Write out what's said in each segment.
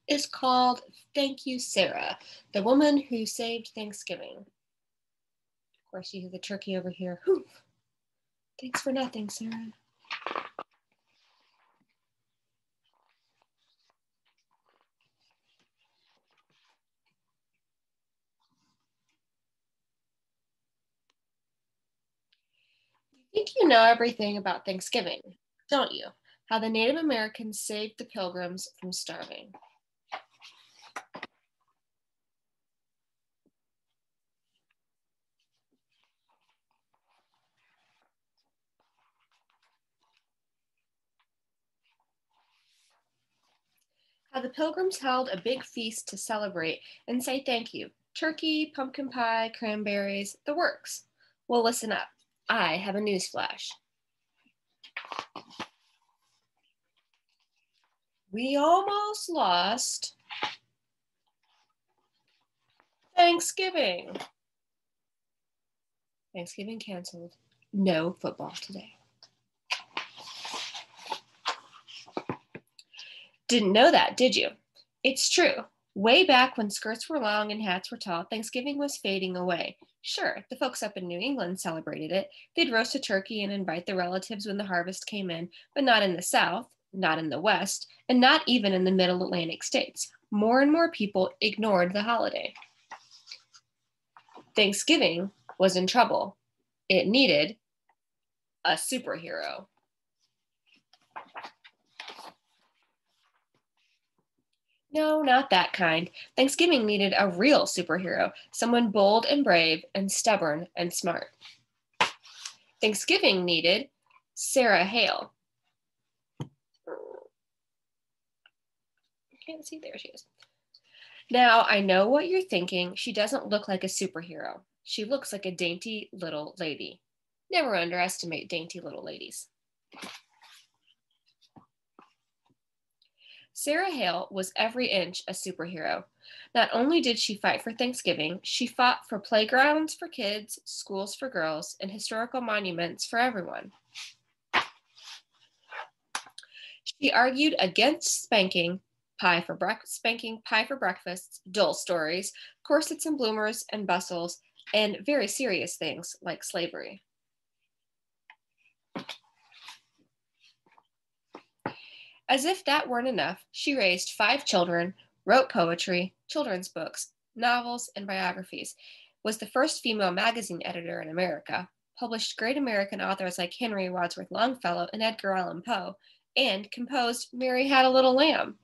is called Thank You, Sarah, the woman who saved Thanksgiving. Of course, you hear the turkey over here. Whew. Thanks for nothing, Sarah. You think you know everything about Thanksgiving, don't you? How the Native Americans saved the Pilgrims from starving. How the Pilgrims held a big feast to celebrate and say thank you. Turkey, pumpkin pie, cranberries, the works. Well, listen up. I have a news flash. We almost lost Thanksgiving. Thanksgiving canceled. No football today. Didn't know that, did you? It's true. Way back when skirts were long and hats were tall, Thanksgiving was fading away. Sure, the folks up in New England celebrated it. They'd roast a turkey and invite the relatives when the harvest came in, but not in the South, not in the West, and not even in the Middle Atlantic states. More and more people ignored the holiday. Thanksgiving was in trouble. It needed a superhero. No, not that kind. Thanksgiving needed a real superhero, someone bold and brave and stubborn and smart. Thanksgiving needed Sarah Hale. I can't see, there she is. Now, I know what you're thinking. She doesn't look like a superhero. She looks like a dainty little lady. Never underestimate dainty little ladies. Sarah Hale was every inch a superhero. Not only did she fight for Thanksgiving, she fought for playgrounds for kids, schools for girls, and historical monuments for everyone. She argued against spanking pie for breakfast, dull stories, corsets and bloomers and bustles, and very serious things like slavery. As if that weren't enough, she raised 5 children, wrote poetry, children's books, novels, and biographies, was the first female magazine editor in America, published great American authors like Henry Wadsworth Longfellow and Edgar Allan Poe, and composed Mary Had a Little Lamb.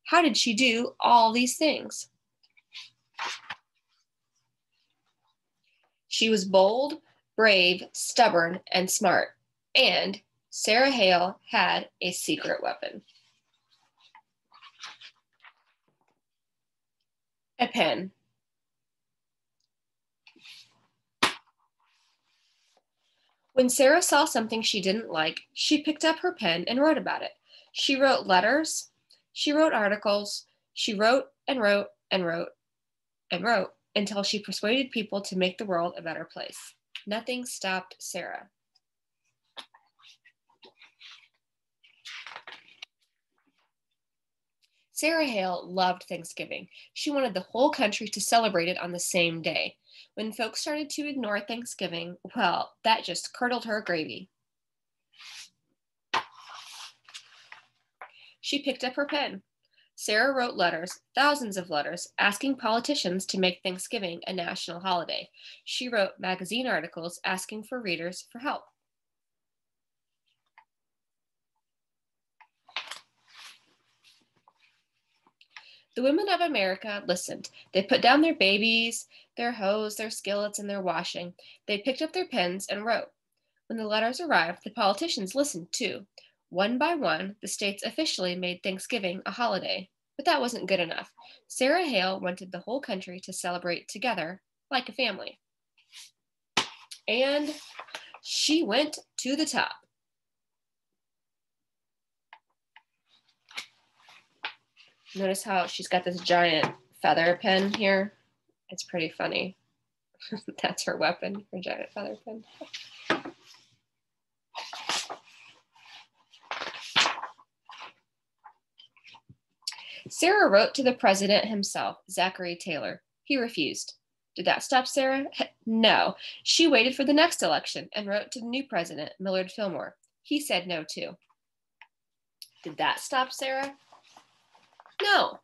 How did she do all these things? She was bold, brave, stubborn, and smart. And Sarah Hale had a secret weapon. A pen. When Sarah saw something she didn't like, she picked up her pen and wrote about it. She wrote letters, she wrote articles, she wrote and wrote and wrote and wrote until she persuaded people to make the world a better place. Nothing stopped Sarah. Sarah Hale loved Thanksgiving. She wanted the whole country to celebrate it on the same day. When folks started to ignore Thanksgiving, well, that just curdled her gravy. She picked up her pen. Sarah wrote letters, thousands of letters, asking politicians to make Thanksgiving a national holiday. She wrote magazine articles asking for readers for help. The women of America listened. They put down their babies, their hoes, their skillets, and their washing. They picked up their pens and wrote. When the letters arrived, the politicians listened too. One by one, the states officially made Thanksgiving a holiday. But that wasn't good enough. Sarah Hale wanted the whole country to celebrate together like a family. And she went to the top. Notice how she's got this giant feather pen here? It's pretty funny. That's her weapon, her giant feather pen. Sarah wrote to the president himself, Zachary Taylor. He refused. Did that stop Sarah? No. She waited for the next election and wrote to the new president, Millard Fillmore. He said no too. Did that stop Sarah? No.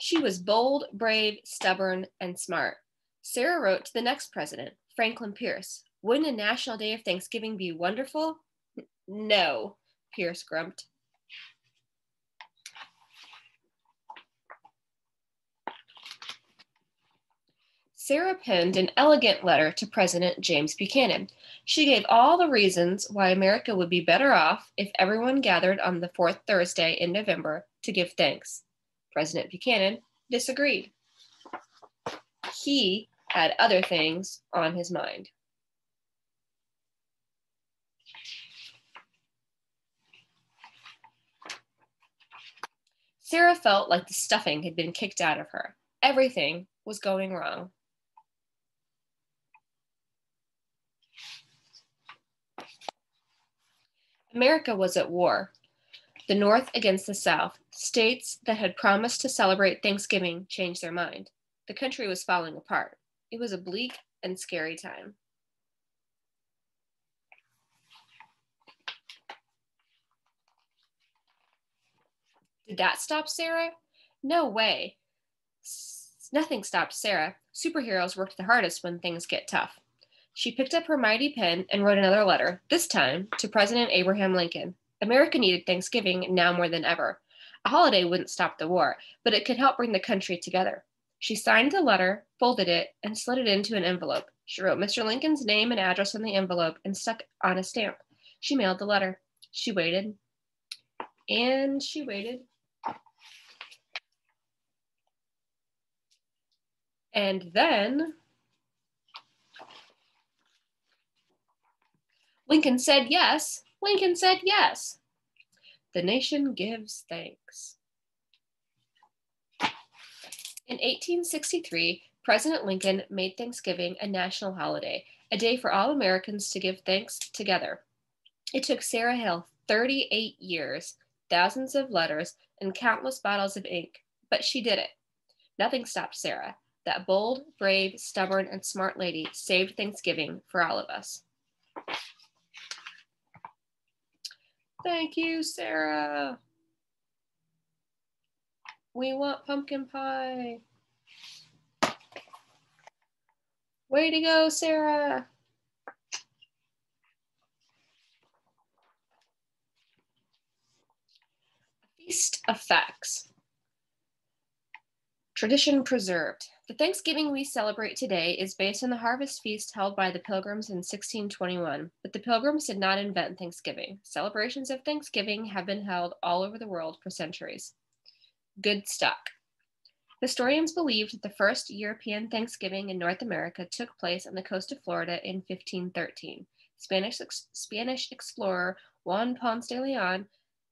She was bold, brave, stubborn, and smart. Sarah wrote to the next president, Franklin Pierce. Wouldn't a National Day of Thanksgiving be wonderful? No, Pierce grumped. Sarah penned an elegant letter to President James Buchanan. She gave all the reasons why America would be better off if everyone gathered on the fourth Thursday in November to give thanks. President Buchanan disagreed. He had other things on his mind. Sarah felt like the stuffing had been kicked out of her. Everything was going wrong. America was at war. The North against the South. States that had promised to celebrate Thanksgiving changed their mind. The country was falling apart. It was a bleak and scary time. Did that stop Sarah? No way. Nothing stopped Sarah. Superheroes worked the hardest when things get tough. She picked up her mighty pen and wrote another letter, this time to President Abraham Lincoln. America needed Thanksgiving now more than ever. A holiday wouldn't stop the war, but it could help bring the country together. She signed the letter, folded it, and slid it into an envelope. She wrote Mr. Lincoln's name and address on the envelope and stuck on a stamp. She mailed the letter. She waited. And she waited. And then Lincoln said yes. Lincoln said yes. The nation gives thanks. In 1863, President Lincoln made Thanksgiving a national holiday, a day for all Americans to give thanks together. It took Sarah Hill 38 years, thousands of letters, and countless bottles of ink, but she did it. Nothing stopped Sarah. That bold, brave, stubborn, and smart lady saved Thanksgiving for all of us. Thank you, Sarah. We want pumpkin pie. Way to go, Sarah. Feast of Facts. Tradition preserved. The Thanksgiving we celebrate today is based on the harvest feast held by the Pilgrims in 1621, but the Pilgrims did not invent Thanksgiving. Celebrations of Thanksgiving have been held all over the world for centuries. Good stock. Historians believe that the first European Thanksgiving in North America took place on the coast of Florida in 1513. Spanish explorer Juan Ponce de Leon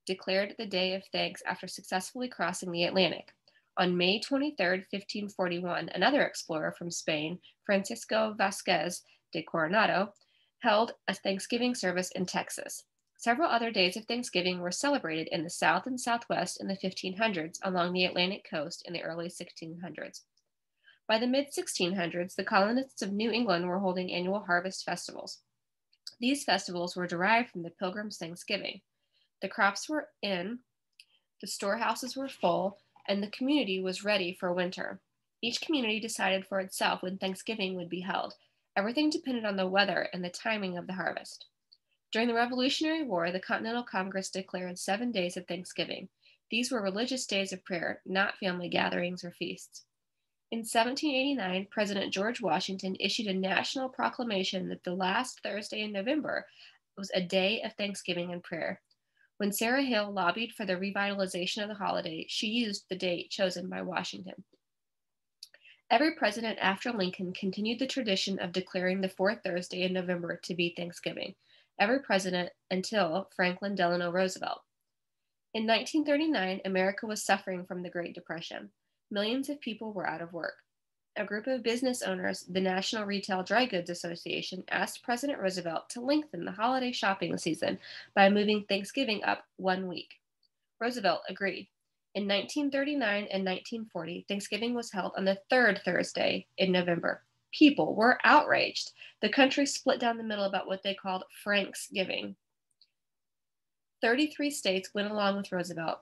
declared the Day of Thanks after successfully crossing the Atlantic. On May 23, 1541, another explorer from Spain, Francisco Vasquez de Coronado, held a Thanksgiving service in Texas. Several other days of Thanksgiving were celebrated in the South and Southwest in the 1500s along the Atlantic coast in the early 1600s. By the mid-1600s, the colonists of New England were holding annual harvest festivals. These festivals were derived from the Pilgrims' Thanksgiving. The crops were in, the storehouses were full, and the community was ready for winter. Each community decided for itself when Thanksgiving would be held. Everything depended on the weather and the timing of the harvest. During the Revolutionary War, the Continental Congress declared 7 days of Thanksgiving. These were religious days of prayer, not family gatherings or feasts. In 1789, President George Washington issued a national proclamation that the last Thursday in November was a day of Thanksgiving and prayer. When Sarah Hill lobbied for the revitalization of the holiday, she used the date chosen by Washington. Every president after Lincoln continued the tradition of declaring the fourth Thursday in November to be Thanksgiving. Every president until Franklin Delano Roosevelt. In 1939, America was suffering from the Great Depression. Millions of people were out of work. A group of business owners, the National Retail Dry Goods Association, asked President Roosevelt to lengthen the holiday shopping season by moving Thanksgiving up 1 week. Roosevelt agreed. In 1939 and 1940, Thanksgiving was held on the third Thursday in November. People were outraged. The country split down the middle about what they called Franksgiving. 33 states went along with Roosevelt,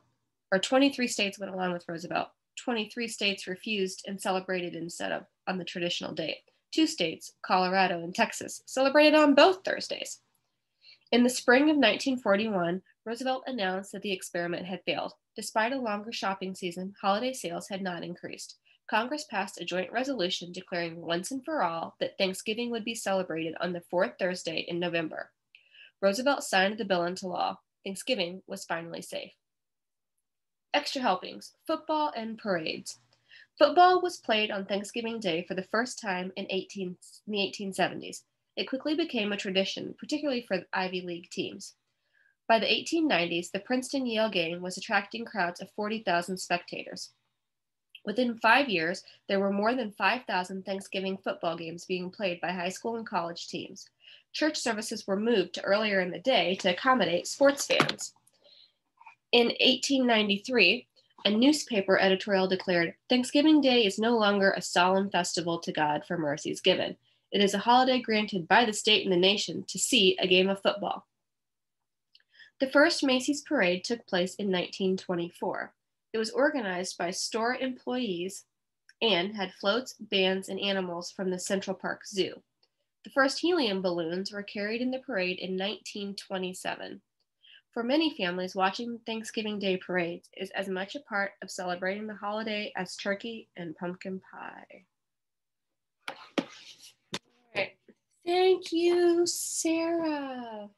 or 23 states went along with Roosevelt. 23 states refused and celebrated instead of on the traditional date. 2 states, Colorado and Texas, celebrated on both Thursdays. In the spring of 1941, Roosevelt announced that the experiment had failed. Despite a longer shopping season, holiday sales had not increased. Congress passed a joint resolution declaring once and for all that Thanksgiving would be celebrated on the fourth Thursday in November. Roosevelt signed the bill into law. Thanksgiving was finally safe. Extra helpings, football and parades. Football was played on Thanksgiving Day for the first time in the 1870s. It quickly became a tradition, particularly for Ivy League teams. By the 1890s, the Princeton-Yale game was attracting crowds of 40,000 spectators. Within 5 years, there were more than 5,000 Thanksgiving football games being played by high school and college teams. Church services were moved to earlier in the day to accommodate sports fans. In 1893, a newspaper editorial declared, "Thanksgiving Day is no longer a solemn festival to God for mercies given. It is a holiday granted by the state and the nation to see a game of football." The first Macy's parade took place in 1924. It was organized by store employees and had floats, bands, and animals from the Central Park Zoo. The first helium balloons were carried in the parade in 1927. For many families, watching Thanksgiving Day parades is as much a part of celebrating the holiday as turkey and pumpkin pie. All right. Thank you, Sarah.